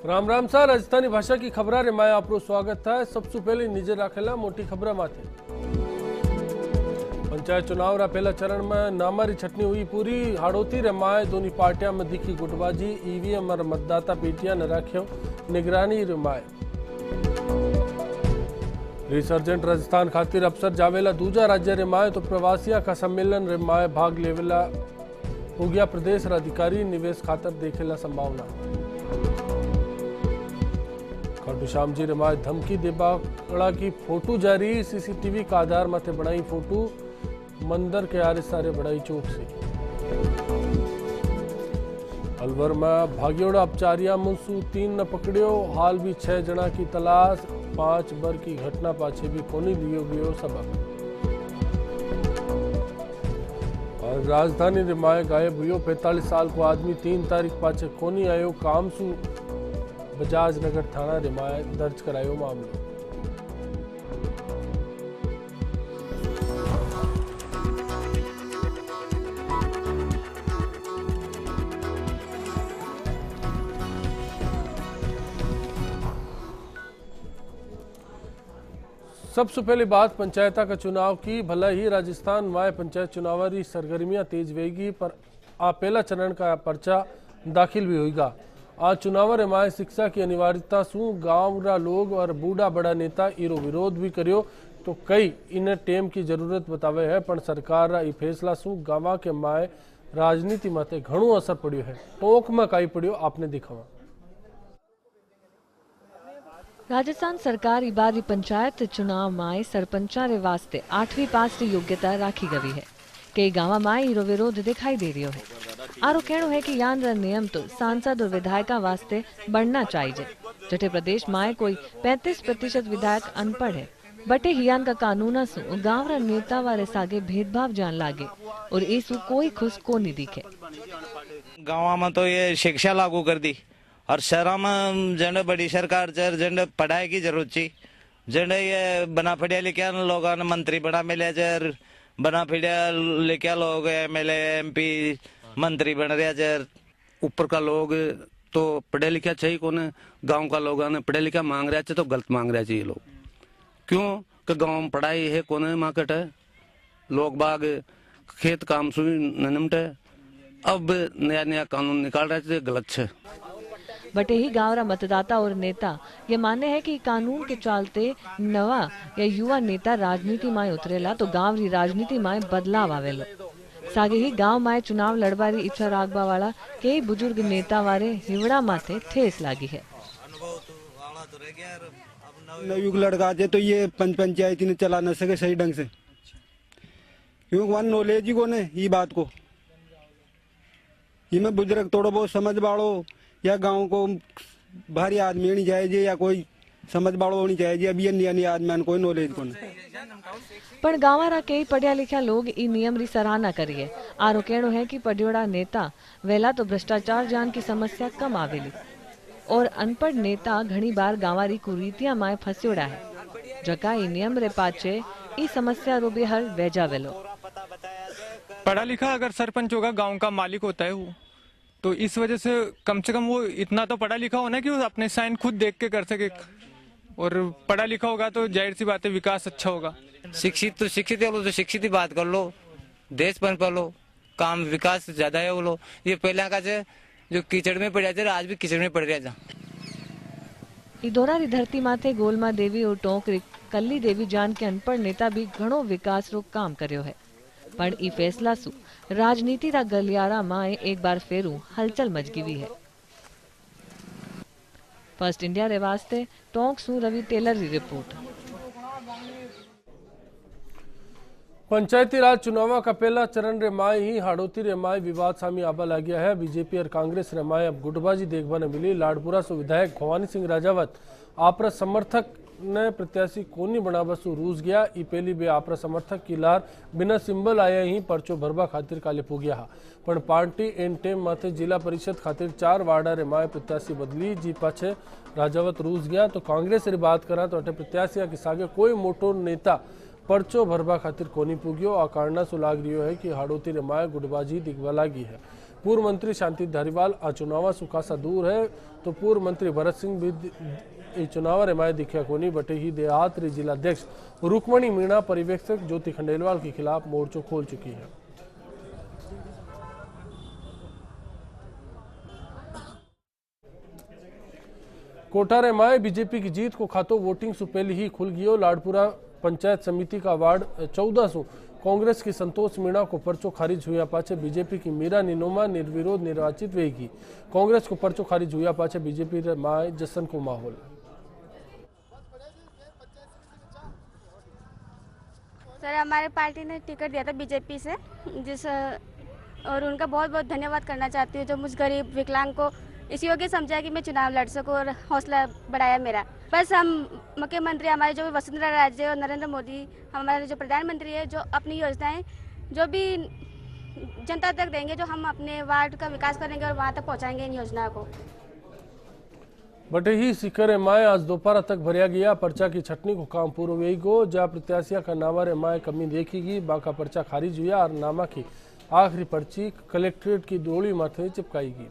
राम राम सा राजस्थानी भाषा की खबरा रे माय आपरो स्वागत है। सबसे पहले निजे राखेला मोटी खबरा माथे। पंचायत चुनाव रा पहला चरण में नामारी छटनी हुई पूरी। हाड़ोती रे माय दोनों पार्टियां में दिखी गुटबाजी। ईवीएम और मतदाता पेटियां न राख्यो निगरानी रे माय। रिसर्जेंट राजस्थान खातिर अफसर जावेला दूजा राज्य रे माय तो प्रवासियों का सम्मेलन रे माय भाग लेवेला हो गया प्रदेश अधिकारी। निवेश खातर देखेला संभावना। खाटूश्याम जी रिमाय धमकी देबाड़ा की फोटो जारी। सीसीटीवी का आधार माथे बनाई फोटो। मंदिर के आरे सारे बढ़ाई चौक से। अलवर में भाग्योड़ा अपचारिया मुंसू 3 न पकड़ियो। हाल भी 6 जना की तलाश। 5 बर की घटना पाछे भी कोनी लियो गयो सबक। और राजधानी रिमाय गायब हुई 45 साल को आदमी 3 तारीख पाछे कोनी आयो काम सु। बजाज नगर थाना रिमाय दर्ज करायो मामलो। सबसे पहली बात पंचायत का चुनाव की। भला ही राजस्थान में पंचायत चुनावारी सरगर्मियां तेज वेगी पर आ पहला चरण का पर्चा दाखिल भी होगा। आज चुनाव रिमाय शिक्षा की अनिवार्यता सु गांव रा लोग और बूढ़ा बड़ा नेता इरो विरोध भी करियो तो कई इन टेम की जरूरत बतावे है। पण सरकार रा ई फैसला सु गांव के माय राजनीति माते घणो असर पड़ियो है। टोक में काई पड़ियो आपने दिखावा। राजस्थान सरकार इबारी पंचायत चुनाव माय सरपंचा रे वास्ते 8वीं पास री योग्यता राखी गई है। कई गांव माय इरो विरोध दिखाई दे रही है। आरो कहनो है कि यान रा नियम तो सांसद और विधायका वास्ते बढ़ना चाहिए। जटे प्रदेश माय कोई 35% विधायक अनपढ़ है। बटे हियान का कानूना सु गांव रा नेता वारे सागे भेदभाव जान लागे और इसु कोई खुश को नहीं दिखे। गाँव में तो ये शिक्षा लागू कर दी और शहरों में जंड बड़ी सरकार जंड पढ़ाई की जरूरत थी। जंड ये बना पढ़िया लिखा लोगों ने मंत्री बना मिले जर बना पढ़िया लिखा लोग MLA MP मंत्री बन रहे जर ऊपर का लोग तो पढ़े लिखा चाहिए कौन। गांव का लोग ने पढ़े लिखा मांग रहे तो गलत मांग रहे चाहिए लोग। क्यों कि गांव में पढ़ाई है कौन मार्केट है। लोग बाग खेत काम सुई निमट है। अब नया नया कानून निकाल रहे थे गलत है। बटे ही गांव रा मतदाता और नेता ये माने है कि कानून के चलते नवा या युवा नेता राजनीति में उतरेला तो गांव री राजनीति में बदलाव आवेलो। सागे ही गांव में चुनाव लड़वारी इच्छा राखबा वाला कई बुजुर्ग नेता वारे हिवड़ा माथे ठेस लागी है। नवयुग लड़का जे तो ये पंचायती ने चला न सके सही ढंग से क्योंकि वन नॉलेज ही कोने ये बात को। ये में बुजुर्ग थोड़ा बहुत समझ बाड़ो या गांव को भारी आदमी नहीं चाहिए या कोई समझ बाड़ो होनी चाहिए। अब ये नया नया आदमी कोई नॉलेज को नहीं। पर गांव रा कई पढ़िया लिखा लोग ई नियम री सराहना करिए। आरो कहनो है कि पढ़ियोड़ा नेता वेला तो भ्रष्टाचार जान की समस्या कम आवेली और अनपढ़ नेता घनी बार गांवारी कुरीतियां माय फंस्योड़ा है। जका ई नियम रे पाछे ई समस्या रो बेहल वेजा वेलो। पढ़ा लिखा अगर सरपंच होगा गांव का मालिक होता है वो तो इस वजह से कम वो इतना तो पढ़ा लिखा होना कि वो अपने साइन खुद देख के कर सके और पढ़ा लिखा होगा तो जाहिर सी बात है विकास अच्छा होगा। शिक्षित तो शिक्षित है तो शिक्षित ही बात कर लो। देश बन पा लो काम विकास ज्यादा है वो लो। ये पहला का जो कीचड़ में पड़ जाते आज भी कीचड़ में पड़ रहा था। इधोरा री धरती माथे गोलमा देवी और टोंक री कल्ली देवी जान के अनपढ़ नेता भी घणो विकास रो काम कर्यो है। पर ई फैसला सु राजनीति रा गलियारा माए एक बार फेरू हलचल मच गई है। फर्स्ट इंडिया रे वास्ते टोंक सु रवि टेलर की रिपोर्ट। पंचायती राज चुनाव का पहला चरण रे माय ही हाड़ोती रे माय विवाद सामी आबा ला गया है। बीजेपी और कांग्रेस रे माय अब गुटबाजी देखने मिली। लाडपुरा से विधायक भवानी सिंह राजावत आपरा समर्थक ने प्रत्याशी कोनी बनावसु रूस गया। ई पहली बे आपरा समर्थक की लार बिना सिंबल आया ही पर्चो भरबा खातिर काले पुग्या हा। पण पार्टी एन टेम माथे जिला परिषद खातिर 4 वार्डा रे माय प्रत्याशी बदली जी पाछे राजावत रूस गया। तो कांग्रेस री बात करा तो अटे प्रत्याशी के सागे कोई मोटो नेता पर्चो भरबा खातिर कोनी पुग्यो। आ कारणा सु लाग रह्यो है कि हाड़ोती रे माय गुटबाजी दिखवा लागी है। पूर्व मंत्री शांति धारीवाल आ चुनाव सु खासा दूर है तो पूर्व मंत्री भरत सिंह भी चुनाव रेमाए दिखा कोनी बटे ही देहात री जिलाध्यक्ष रुक्मणी मीणा पर्यवेक्षक ज्योति खंडेलवाल के खिलाफ मोर्चो खोल चुकी है। कोटा रेमाए बीजेपी की जीत को खातो वोटिंग सु पहले ही खुल गयो। लाडपुरा पंचायत समिति का वार्ड 14 सु कांग्रेस की संतोष मीणा को पर्चो खारिज हुआ पाछे बीजेपी की मीरा निनोमा निर्विरोध निर्वाचित वेगी। कांग्रेस को पर्चो खारिज हुआ पाछे बीजेपी रे माए जश्न को माहौल। सर हमारे पार्टी ने टिकट दिया था बीजेपी से और उनका बहुत बहुत धन्यवाद करना चाहती हूँ जो मुझ गरीब विकलांग को इस योग्य समझा कि मैं चुनाव लड़ सकूँ और हौसला बढ़ाया मेरा। बस हम मुख्यमंत्री हमारे जो वसुंधरा राजे और नरेंद्र मोदी हमारे जो प्रधानमंत्री है जो अपनी योजनाएं जो भी जनता तक देंगे जो हम अपने वार्ड का विकास करेंगे और वहाँ तक पहुँचाएंगे इन योजना को। बटे ही सिकर माए आज दोपहर तक भरिया गया। पर्चा की छटनी को काम पूरा हुई गो जहाँ प्रत्याशिया का नामा रे माए कमी देखेगी बाका पर्चा खारिज हुआ और नामा की आखिरी पर्ची कलेक्ट्रेट की दोड़ी माथे चिपकाएगी।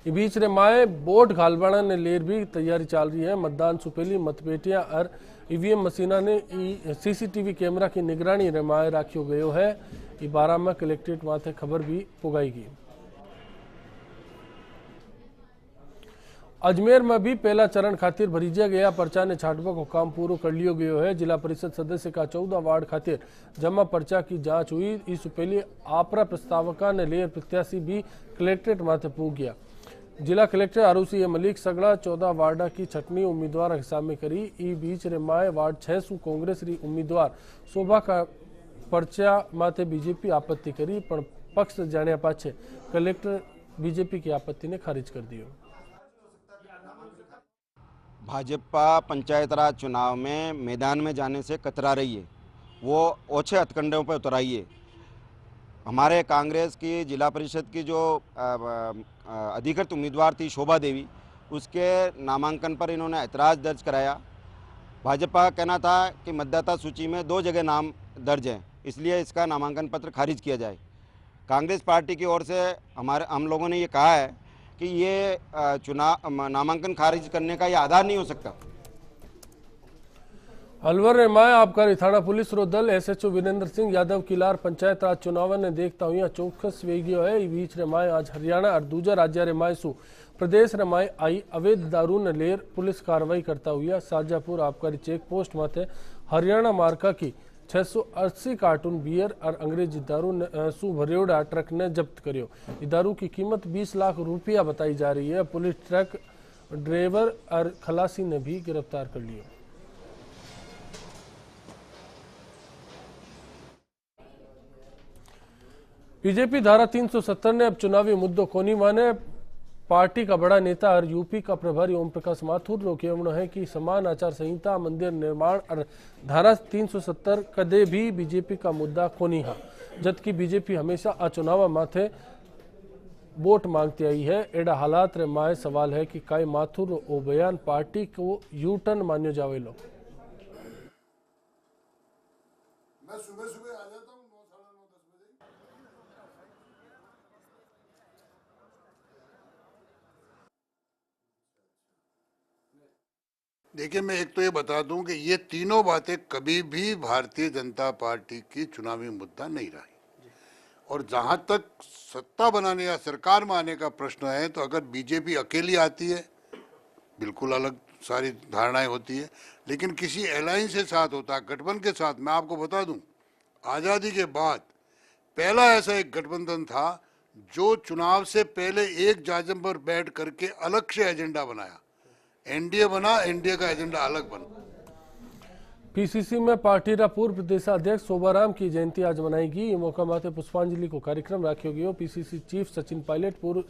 बीच रे माए वोट घालवाना ने लेर भी तैयारी चल रही है। मतदान सुपेली मतपेटियां और ईवीएम मशीना ने सीसीटीवी कैमरा की निगरानी रे माए राखियो गयो है। 12 में कलेक्ट्रेट माथे खबर भी पुगाईगी। अजमेर में भी पहला चरण खातिर भरीजा गया पर्चा ने छाटवा को काम पूरा कर लियो गयो है। जिला परिषद सदस्य का 14 वार्ड खातिर जमा पर्चा की जांच हुई। इस पहले आपरा प्रस्तावका ने लेर प्रत्याशी भी कलेक्ट्रेट माथे पूग गया। जिला कलेक्टर आरुषि ए मलिक सगड़ा 14 वार्डा की छटनी उम्मीदवार हिसाब में करी। ई बीच रे माए वार्ड 6 सु कांग्रेस री उम्मीदवार शोभा का पर्चा माथे बीजेपी आपत्ति करी पण पक्ष जाने पाछे कलेक्टर बीजेपी की आपत्ति ने खारिज कर दियो। भाजपा पंचायत राज चुनाव में मैदान में जाने से कतरा रही है, वो ओछे हथकंडों पर उतराई है। हमारे कांग्रेस की जिला परिषद की जो अधिकृत उम्मीदवार थी शोभा देवी, उसके नामांकन पर इन्होंने ऐतराज़ दर्ज कराया। भाजपा का कहना था कि मतदाता सूची में 2 जगह नाम दर्ज हैं, इसलिए इसका नामांकन पत्र खारिज किया जाए। कांग्रेस पार्टी की ओर से हम लोगों ने ये कहा है कि ये नामांकन खारिज करने का ये आधार नहीं हो सकता। अलवर रे माए आबकारी थाना पुलिस रो दल एसएचओ वीरेंद्र सिंह यादव किलार पंचायत राज चुनाव ने देखता हुआ चौकस वेगियो है। बीच रे माए आज हरियाणा और दूजा राज्य रे माए सु प्रदेश रे माए आई अवैध दारू ने लेर पुलिस कार्रवाई करता हुआ शाहजहापुर आबकारी चेक पोस्ट माथे हरियाणा मार्का की 680 कार्टून बियर और अंग्रेजी दारू सु भरियोड़ा ट्रक ने जब्त करियो। दारू की कीमत 20 लाख रुपया बताई जा रही है। पुलिस ट्रक ड्राइवर और खलासी ने भी गिरफ्तार कर लिया। बीजेपी धारा 370 ने अब चुनावी मुद्दों को नहीं माने। पार्टी का बड़ा नेता और यूपी का प्रभारी ओम प्रकाश माथुर रो कहना है कि समान आचार संहिता मंदिर निर्माण और धारा 370 कदे भी बीजेपी का मुद्दा को नहीं है, जबकि बीजेपी हमेशा आ चुनाव माथे वोट मांगती आई है। एडा हालात रे माए सवाल है कि काई माथुर ओ बयान पार्टी को यू टर्न मान्यो जावेलो। मैं सुबह सुबह आ जाता हूँ 9 साढ़े 9 10 बजे। देखिए मैं एक तो ये बता दूं कि ये तीनों बातें कभी भी भारतीय जनता पार्टी की चुनावी मुद्दा नहीं रही। और जहां तक सत्ता बनाने या सरकार में आने का प्रश्न है तो अगर बीजेपी अकेली आती है बिल्कुल अलग सारी धारणाएं होती है, लेकिन किसी अलायंस के साथ होता है, गठबंधन के साथ। मैं आपको बता दूं आज़ादी के बाद पहला ऐसा एक गठबंधन था जो चुनाव से पहले एक जाजम पर बैठ करके अलग से एजेंडा बनाया। एनडीए बना, एनडीए का एजेंडा अलग बना। पीसीसी में पार्टी रा पूर्व प्रदेशाध्यक्ष शोभाराम की जयंती आज मनाएगी। ये मौका माथे पुष्पांजलि को कार्यक्रम रखियो गयो। पीसीसी चीफ सचिन पायलट, पूर्व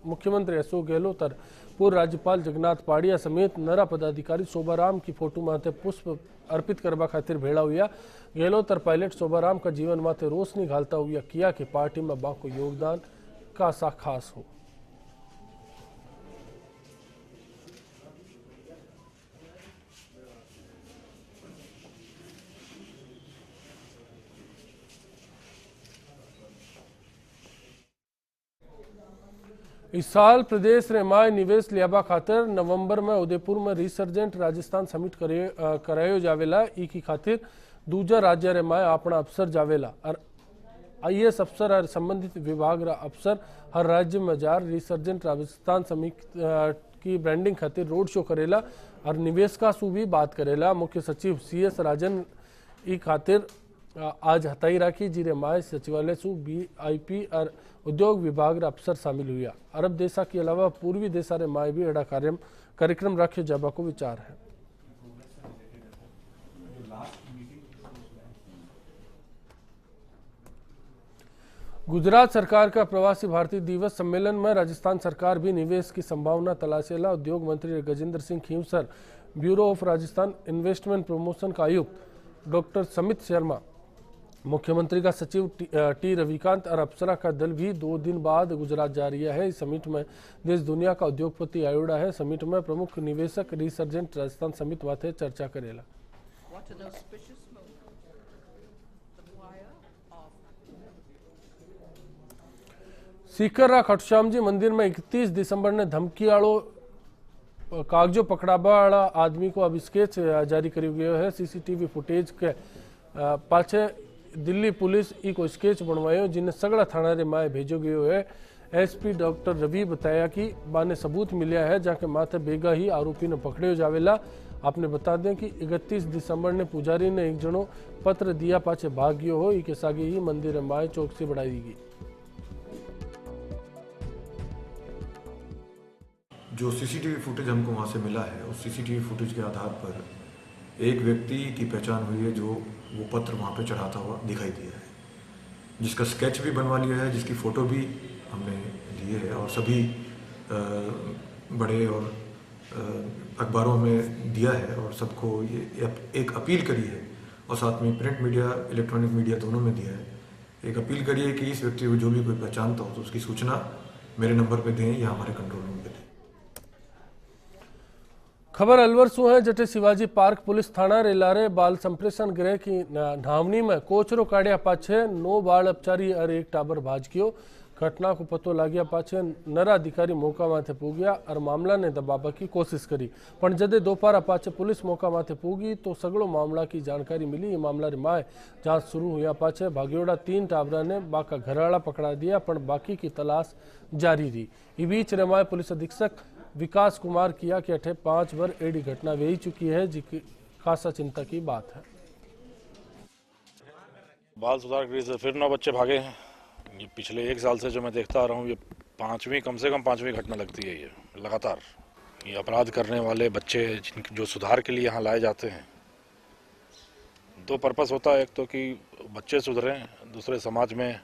मुख्यमंत्री अशोक गहलोत और पूर्व राज्यपाल जगन्नाथ पाड़िया समेत नरा पदाधिकारी शोभाराम की फोटो माथे पुष्प अर्पित करवा खातिर भेड़ा हुआ। गहलोत और पायलट शोभाराम का जीवन माथे रोशनी घालता हुआ किया कि पार्टी में बाको योगदान का सा खास हो। इस साल प्रदेश में माय निवेश लियाबा खातिर नवंबर में उदयपुर में रिसर्जेंट राजस्थान समिट करायो जावेला। ई की खातिर दूजा राज्य रे माय अपना अफसर जावेला और IAS अफसर और संबंधित विभाग रा अफसर हर राज्य में जार रिसर्जेंट राजस्थान समिट की ब्रांडिंग खातिर रोड शो करेला और निवेश का सु भी बात करेला। मुख्य सचिव CS राजन ई खातिर आज हताई राखी जिरे माय सचिवालय सु BIP और उद्योग विभाग रा अफसर शामिल हुआ। अरब देशा के अलावा पूर्वी देशा रे माय भी एड़ा कार्यक्रम रखे जाबा को विचार है। गुजरात सरकार का प्रवासी भारतीय दिवस सम्मेलन में राजस्थान सरकार भी निवेश की संभावना तलाशेला। उद्योग मंत्री Gajendra Singh Khinvsar, bureau of Rajasthan investment promotion का आयुक्त डॉक्टर समित शर्मा, मुख्यमंत्री का सचिव T रविकांत और अप्सरा का दल भी 2 दिन बाद गुजरात जा रहा है। इस समिट में देश दुनिया का उद्योगपति आयोडा है। समिट में प्रमुख निवेशक रिसर्जेंट राजस्थान समिट माथे चर्चा करेला। सीकर खटश्याम जी मंदिर में 31 दिसंबर ने धमकी आड़ो कागजों पकड़ाबा वाला आदमी को अब स्केच जारी करी गयो है। CCTV फुटेज के पाछे दिल्ली पुलिस ई को स्केच बनवायो जिन्हें सगड़ा थाना रे माए भेजो गयो है। SP डॉक्टर रवि बताया कि बाने सबूत मिला है जाके माथे बेगा ही आरोपी ने पकड़े जावेला। आपने बता दें कि 31 दिसंबर ने पुजारी ने एक जनो पत्र दिया पाछे भाग गयो हो। ई के सागे ही मंदिर माए चौकसी बढ़ाई गई। जो CCTV फुटेज हमको वहाँ से मिला है, उस CCTV फुटेज के आधार पर एक व्यक्ति की पहचान हुई है जो वो पत्र वहाँ पे चढ़ाता हुआ दिखाई दिया है, जिसका स्केच भी बनवा लिया है, जिसकी फ़ोटो भी हमने लिए है और सभी बड़े और अखबारों में दिया है और सबको ये एक अपील करी है और साथ में प्रिंट मीडिया, इलेक्ट्रॉनिक मीडिया दोनों में दिया है। एक अपील करी है कि इस व्यक्ति को जो भी कोई पहचानता हो तो उसकी सूचना मेरे नंबर पे दें या हमारे कंट्रोल रूम पे दें। खबर अलवर सु है जटे शिवाजी पार्क पुलिस थाना रेलारे बाल संप्रेषण गृह की नावनी में कोचरो काढ़िया पाछे 9 बाल अपचारी और 1 टाबर भाज गयो। घटना को पतो लाग्या पाछे नर अधिकारी मौका माथे पूग्या और मामला ने दबाबा की कोशिश करी, पण जदे दोपहर पाछे पुलिस मौका माथे पूगी तो सगड़ो मामला की जानकारी मिली। ये मामला रे माए जांच शुरू हुआ पाछे भाग्योड़ा 3 टाबरा ने बाका घरवाला पकड़ा दिया, पण बाकी की तलाश जारी रही। इस बीच रेमाए पुलिस अधीक्षक विकास कुमार किया कि अठे 5 बार एडी घटना वेही चुकी है, जिसकी खासा चिंता की बात है। बाल सुधार गृह से फिर 9 बच्चे भागे हैं। ये पिछले 1 साल से जो मैं देखता आ रहा हूँ, ये कम से कम पांचवी घटना लगती है। ये लगातार ये अपराध करने वाले बच्चे जो सुधार के लिए यहाँ लाए जाते हैं, 2 पर्पस होता है। एक तो कि बच्चे सुधरें, दूसरे समाज में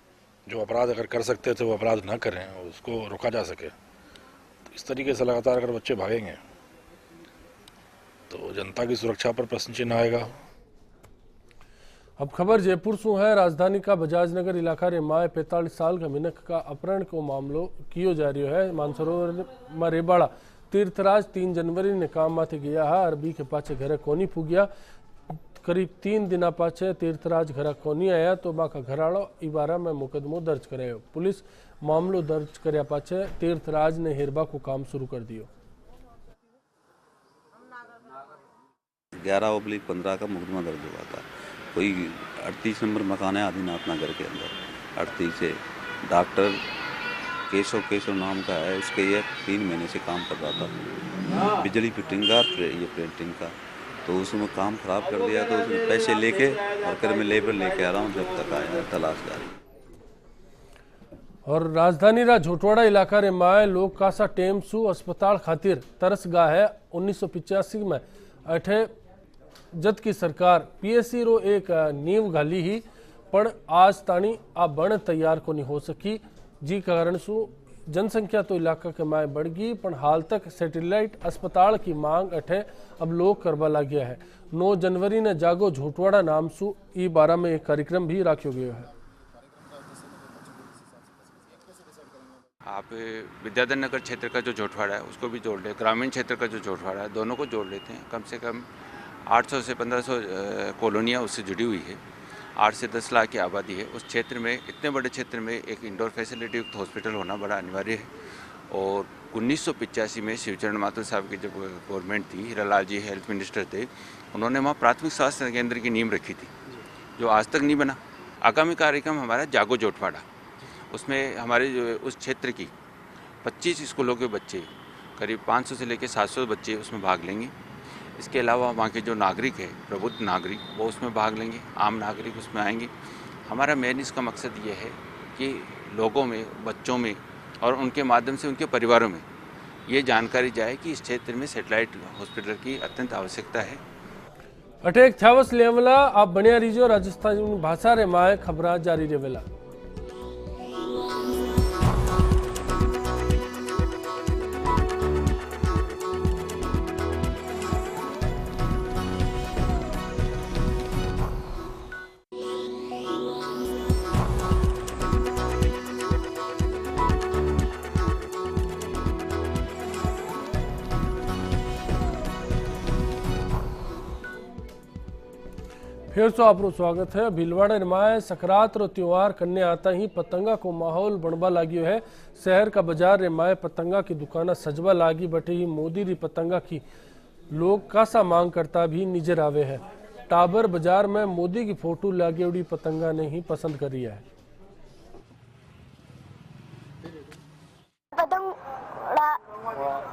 जो अपराध अगर कर सकते थे वो अपराध न करें, उसको रोका जा सके। तो इस तरीके से लगातार अगर बच्चे भागेंगे तो जनता की सुरक्षा पर प्रश्न चिन्ह आएगा। अब खबर जयपुर से है। राजधानी का बजाजनगर इलाका रे माए 45 साल का मिनक का अपहरण को मामलो कियो जा रही है। मानसरोवर में रेबाड़ा तीर्थराज 3 जनवरी ने काम माथे गया है। अरबी के पाछे घरे कोनी फूगिया। करीब 3 दिन पाछे तीर्थराज घर कोनी आया तो बाका घराड़ो इबारा में मुकदमो दर्ज करायो। पुलिस मामलो दर्ज करया पाछे तीर्थराज ने हेरबा को काम शुरू कर दियो। 11/15 का मुकदमा दर्ज हुआ था। कोई 38 नंबर मकान है आदिनाथ नगर के अंदर, 38 से डॉक्टर केशव नाम का है। इसके ये 3 महीने से काम कर रहा था, बिजली फिटिंग का, ये पेंटिंग का। तो उसमें काम खराब कर दिया तो उसने पैसे लेके और फिर मैं लेबर लेके आ रहा हूँ, जब तक आया तलाश जारी। और राजधानी रा झोटवाड़ा इलाका रे माए लोग कासा टेमसू अस्पताल खातिर तरस गा है। 1985 में अठे जद की सरकार PSC रो एक नींव घाली ही, पण आज ताणी आ बण तैयार को नहीं हो सकी। जी कारण सु जनसंख्या तो इलाका के माए बढ़ गई, पण हाल तक सैटेलाइट अस्पताल की मांग अठे अब लोग करवा लग्या है। 9 जनवरी ने जागो झोटवाड़ा नाम सु ई बारा में एक कार्यक्रम भी राख्यो गयो है। आप विद्याधर नगर क्षेत्र का जो झोटवाड़ा है उसको भी जोड़ ले, ग्रामीण क्षेत्र का जो झोटवाड़ा है, दोनों को जोड़ लेते हैं। कम से कम 800 से 1500 कॉलोनियाँ उससे जुड़ी हुई है। 8 से 10 लाख की आबादी है। उस क्षेत्र में, इतने बड़े क्षेत्र में एक इंडोर फैसिलिटी युक्त हॉस्पिटल होना बड़ा अनिवार्य है। और 1985 में शिवचरण माथुर साहब की जब गवर्नमेंट थी, हीरालाल जी हेल्थ मिनिस्टर थे, उन्होंने वहाँ प्राथमिक स्वास्थ्य केंद्र की नींव रखी थी, जो आज तक नहीं बना। आगामी कार्यक्रम हमारा जागो जोटवाड़ा, उसमें हमारे जो उस क्षेत्र की 25 स्कूलों के बच्चे, करीब 500 से लेकर 700 बच्चे उसमें भाग लेंगे। इसके अलावा वहाँ के जो नागरिक है, प्रबुद्ध नागरिक, वो उसमें भाग लेंगे, आम नागरिक उसमें आएंगे। हमारा मेन इसका मकसद ये है कि लोगों में, बच्चों में और उनके माध्यम से उनके परिवारों में ये जानकारी जाए कि इस क्षेत्र में सैटेलाइट हॉस्पिटल की अत्यंत आवश्यकता है। अटेक थ्यावस लेवला आप बनिया रीजो राजस्थान भाषा रे माए खबरा जारी रेवेला। फिर से आपको स्वागत है। भीलवाड़ा में सकरात रो त्योहार करने आता ही पतंगा को माहौल बनबा लागियो है। शहर का बाजार रे माए पतंगा की दुकाना सजवा लागी बटे ही मोदी री पतंगा की लोग कासा मांग करता भी नजर आवे है। टाबर बाजार में मोदी की फोटो लागे उड़ी पतंगा ने ही पसंद करी है। पतंग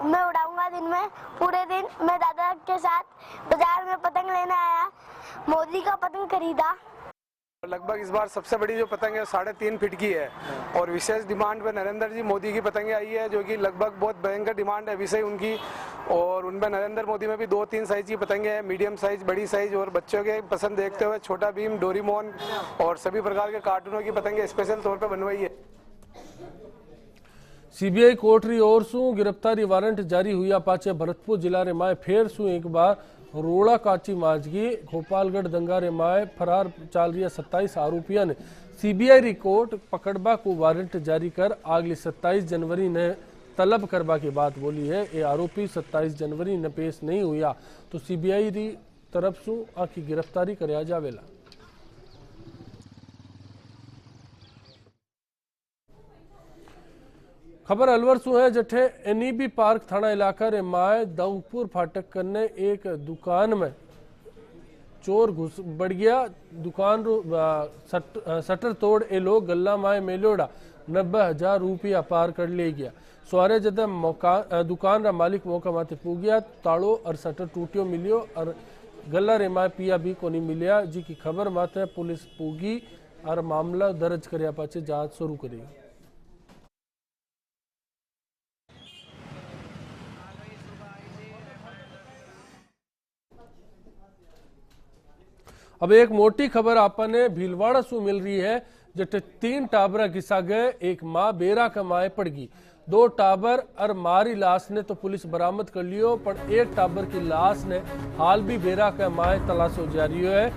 मैं उड़ाऊंगा दिन में, पूरे दिन मैं दादा के साथ बाजार में पतंग लेने आया, मोदी का पतंग खरीदा। लगभग इस बार सबसे बड़ी जो पतंग है 3.5 फीट की है और विशेष डिमांड पे नरेंद्र जी मोदी की पतंगें आई है, जो कि लगभग बहुत भयंकर डिमांड है विषय उनकी। और उनमें नरेंद्र मोदी में भी 2-3 साइज की पतंगें हैं, मीडियम साइज, बड़ी साइज, और बच्चों के पसंद देखते हुए छोटा भीम, डोरीमोन और सभी प्रकार के कार्टूनों की पतंगें स्पेशल तौर पर बनवाई है। सीबीआई कोर्ट री ओर सु गिरफ्तारी वारंट जारी हुआ पाचे भरतपुर जिला रे माए फेर सु एक बार रोड़ा काची माजगी गोपालगढ़ दंगा रे माए फरार चाल रही 27 आरोपियों ने सीबीआई री कोर्ट पकड़बा को वारंट जारी कर अगली 27 जनवरी ने तलब करबा की बात बोली है। ये आरोपी 27 जनवरी ने पेश नहीं हुआ तो सीबीआई री तरफ सु आखी गिरफ्तारी करया जावेला। खबर अलवर सु है जठे एनईबी पार्क थाना इलाका रे माए दौपुर फाटक करने एक दुकान में चोर घुस बढ़ गया। दुकान रो शटर तोड़ ए लोग गल्ला माए मेलोड़ा 90,000 रुपया पार कर ले गया। सवारे जद दुकान रा मालिक मौका माथे पूगिया, ताड़ो और शटर टूटियो मिलियो और गल्ला रे माए पिया भी कोनी मिलिया। जी की खबर माथे पुलिस पूगी और मामला दर्ज करया पाछे जांच शुरू करी। अब एक मोटी खबर आपने भीलवाड़ा से मिल रही है जटे 3 टाबरा घिसा गए, एक माँ बेरा का माए पड़ गई। 2 टाबर और मारी लाश ने तो पुलिस बरामद कर लियो, पर एक टाबर की लाश ने हाल भी बेरा का माए तलाशो जारी है।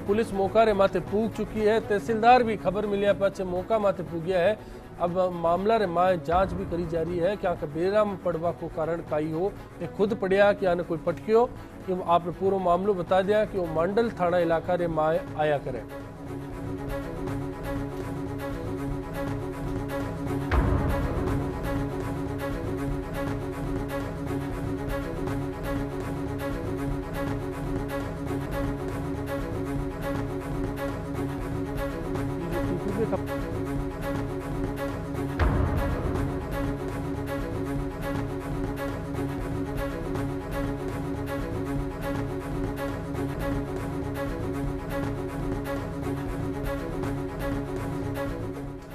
पुलिस मौका रे माथे पूग चुकी है। तहसीलदार भी खबर मिलिया पाछे मौका माथे पूगिया है। अब मामला रे माए जांच भी करी जा रही है क्या बेरा में पड़वा को कारण काई हो, ये खुद पड़िया कि आने कोई पटकियो। कि आपने पूरा मामलो बता दिया कि वो मंडल थाना इलाका रे माए आया करे।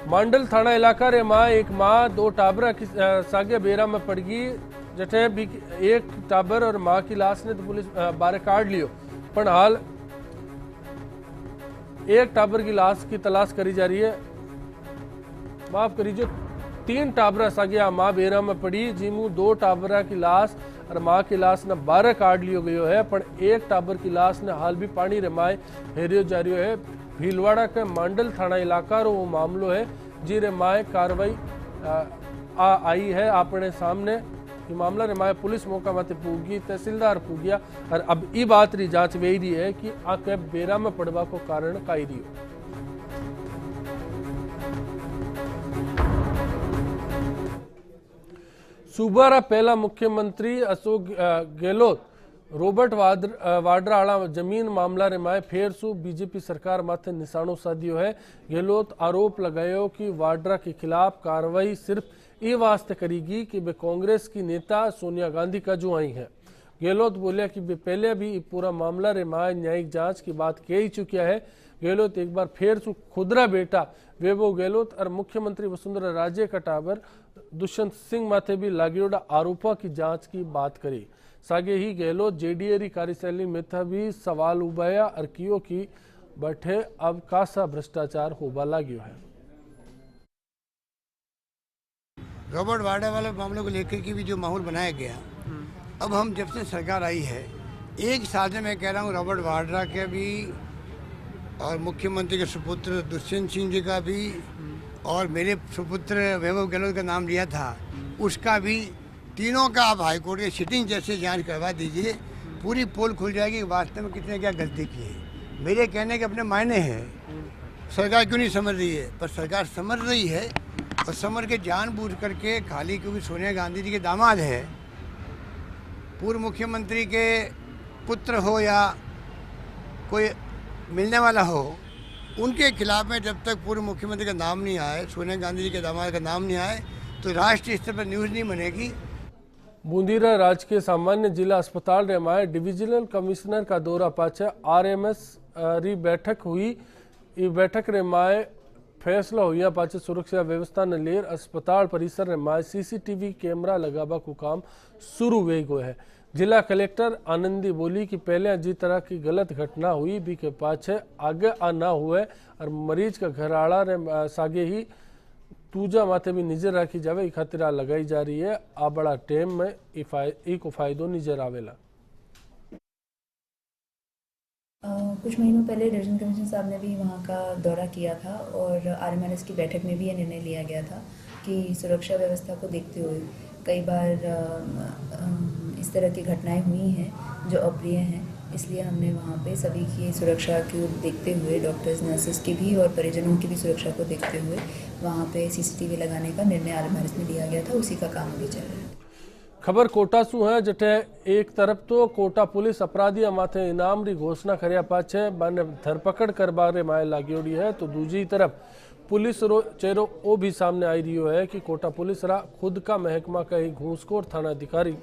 मांडल थाना इलाका रे माँ एक माँ 2 टाबरा की सागे बेरा में पड़ गई। जठे भी एक टाबर और माँ की लाश ने तो पुलिस बारे काट लियो, पर हाल एक टाबर की लाश की तलाश करी जा रही है। माफ करीजिए, 3 टाबरा सागे माँ बेरा में पड़ी, जिमू 2 टाबरा की लाश और माँ की लाश ने 12 काट लियो गयो है, पर एक टाबर की लाश ने हाल भी पानी रे माए हेरियो जा रही है। भीलवाड़ा के मंडल थाना इलाका रो वो मामलो है जी रे माए कार्रवाई आई है अपने सामने। ये मामला रे माए पुलिस मौका माते पूगी, तहसीलदार पूगिया और अब ई बात री जांच वे रही है कि आके बेरा में पड़वा को कारण काई रही हो। सूबारा पहला मुख्यमंत्री अशोक गहलोत रोबर्ट वाड्रा जमीन मामला रे माए फेर सु बीजेपी सरकार माथे निशानो साध्यो है। गहलोत आरोप लगायो कि वाड्रा के खिलाफ कार्रवाई सिर्फ ये वास्ते करेगी कि वे कांग्रेस की नेता सोनिया गांधी का जो आई है। गहलोत बोलिया कि वे पहले भी पूरा मामला रे माए न्यायिक जांच की बात कह ही चुकिया है। गहलोत एक बार फिर सु खुदरा बेटा वैभव गहलोत और मुख्यमंत्री वसुंधरा राजे का टाबर दुष्यंत सिंह माथे भी लागेड़ा आरोपों की जांच की बात करी। सागे ही गहलोत जेडीए कार्यशैली में था भी सवाल उबाया और कियो की बैठे अब कासा भ्रष्टाचार होबा लाग्यो है। रॉबर्ट वाड्रा वाले मामले को लेकर के भी जो माहौल बनाया गया, अब हम जब से सरकार आई है एक साल से मैं कह रहा हूँ रॉबर्ट वाड्रा के भी और मुख्यमंत्री के सुपुत्र दुष्यंत सिंह जी का भी और मेरे सुपुत्र वैभव गहलोत का नाम लिया था उसका भी, तीनों का आप हाईकोर्ट के सिटिंग जज से जांच करवा दीजिए, पूरी पोल खुल जाएगी वास्तव में कितने क्या गलती की है। मेरे कहने के अपने मायने हैं, सरकार क्यों नहीं समझ रही है, पर सरकार समझ रही है और समझ के जानबूझ करके खाली क्योंकि सोनिया गांधी जी के दामाद है, पूर्व मुख्यमंत्री के पुत्र हो या कोई मिलने वाला हो, उनके खिलाफ में जब तक पूर्व मुख्यमंत्री का नाम नहीं आए, सोनिया गांधी जी के दामाद का नाम नहीं आए, तो राष्ट्रीय स्तर पर न्यूज़ नहीं बनेगी। बूंदीरा राजकीय सामान्य जिला अस्पताल रे माए डिविजनल कमिश्नर का दौरा पाछे आरएमएस री बैठक हुई। ई बैठक रे माए फैसला हुआ पाछे सुरक्षा व्यवस्था ने लेर अस्पताल परिसर रे माए सीसीटीवी कैमरा लगाबा को काम शुरू वे गयो है। जिला कलेक्टर आनंदी बोली कि पहले जिस तरह की गलत घटना हुई भी के पाछे आगे आ ना हुए और मरीज का घर आड़ा रे सागे ही तूजा माथे भी नजर रखी जावे खातिर लगाई जा रही है। आ बड़ा टाइम में ई को फायदो नजर आवेला। कुछ महीनों पहले डिवीजन कमिश्नर साहब ने भी वहाँ का दौरा किया था और आरएमआरएस की बैठक में भी ये निर्णय लिया गया था कि सुरक्षा व्यवस्था को देखते हुए कई बार इस तरह की घटनाएं हुई हैं जो अप्रिय हैं, इसलिए हमने वहाँ पे सभी की सुरक्षा को देखते हुए डॉक्टर्स नर्सेस की भी और परिजनों की भी सुरक्षा को देखते हुए वहाँ पे सीसीटीवी लगाने का निर्णय आरएमआरएस में लिया गया था। उसी का काम अभी चल रहा है। खबर कोटा सु है जटे एक तरफ तो कोटा पुलिस अपराधी माथे इनाम री घोषणा कर्या पाछे बने धरपकड़ करबारे माए लाग्योड़ी है, तो दूसरी तरफ पुलिस रो चेहरो ओ भी सामने आई रही है कि कोटा पुलिस रा खुद का महकमा का ही घूसखोर थाना अधिकारी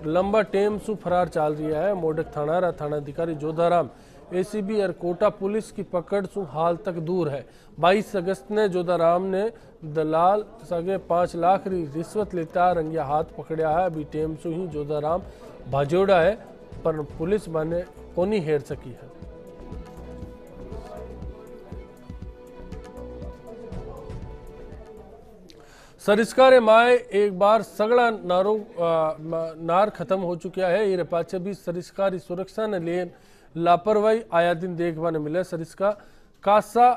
लंबा टाइम सु फरार चल रहा है। मोडक थाना रा थाना अधिकारी जोधाराम एसीबी और कोटा पुलिस की पकड़ सु हाल तक दूर है। 22 अगस्त ने जोधाराम ने दलाल सगे 5 लाख री रिश्वत लेता रंगिया हाथ पकड़या है। अभी टाइम सु ही जोधाराम भाजोड़ा है पर पुलिस माने कोनी हेर सकी है। सरिस्का रे माए एक बार सगड़ा नार खत्म हो चुका है। ये पाछे भी सरिस्का री सुरक्षा ने लिए लापरवाही आया दिन देखने ने मिले। सरिस्का कासा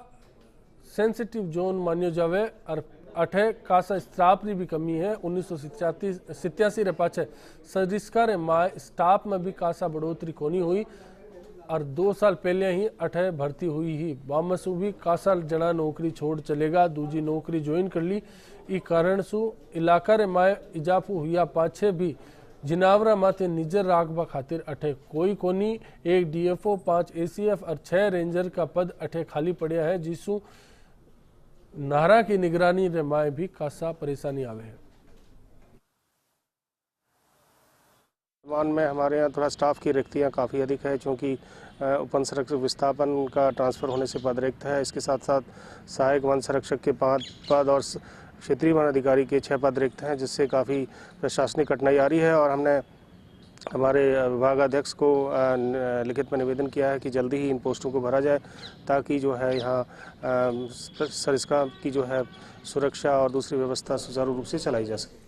सेंसिटिव जोन मान्यो जावे और अठे कासा स्टाफ री भी कमी है। 1987 रे पाछे सरिस्का रे माए स्टाफ में भी कासा बढ़ोतरी कोनी हुई और 2 साल पहले ही अठे भर्ती हुई ही। बामसु भी कासा जना नौकरी छोड़ चलेगा, दूजी नौकरी ज्वाइन कर ली। ई कारण सु इलाका रे माए इजाफो हुआ पाछे भी जिनावरा माथे निजर राखबा खातिर अठे कोई कोनी। 1 डीएफओ 5 एसीएफ और 6 रेंजर का पद अठे खाली पड़े है, जिसु नारा की निगरानी रे माए भी खासा परेशानी आवे है। वर्तमान में हमारे यहाँ थोड़ा स्टाफ की रिक्तियाँ काफ़ी अधिक है, क्योंकि उपवन संरक्षक विस्थापन का ट्रांसफ़र होने से पद रिक्त है। इसके साथ साथ सहायक वन संरक्षक के 5 पद और क्षेत्रीय वन अधिकारी के 6 पद रिक्त हैं, जिससे काफ़ी प्रशासनिक कठिनाई आ रही है। और हमने हमारे विभागाध्यक्ष को लिखित में निवेदन किया है कि जल्दी ही इन पोस्टों को भरा जाए, ताकि जो है यहाँ सरिस्का की जो है सुरक्षा और दूसरी व्यवस्था सुचारू रूप से चलाई जा सके।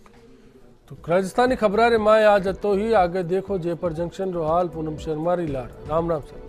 तो राजस्थानी खबरारे माए आज तो ही आगे देखो जयपुर जंक्शन रोहाल पूनम शर्मा री लार। राम राम सर।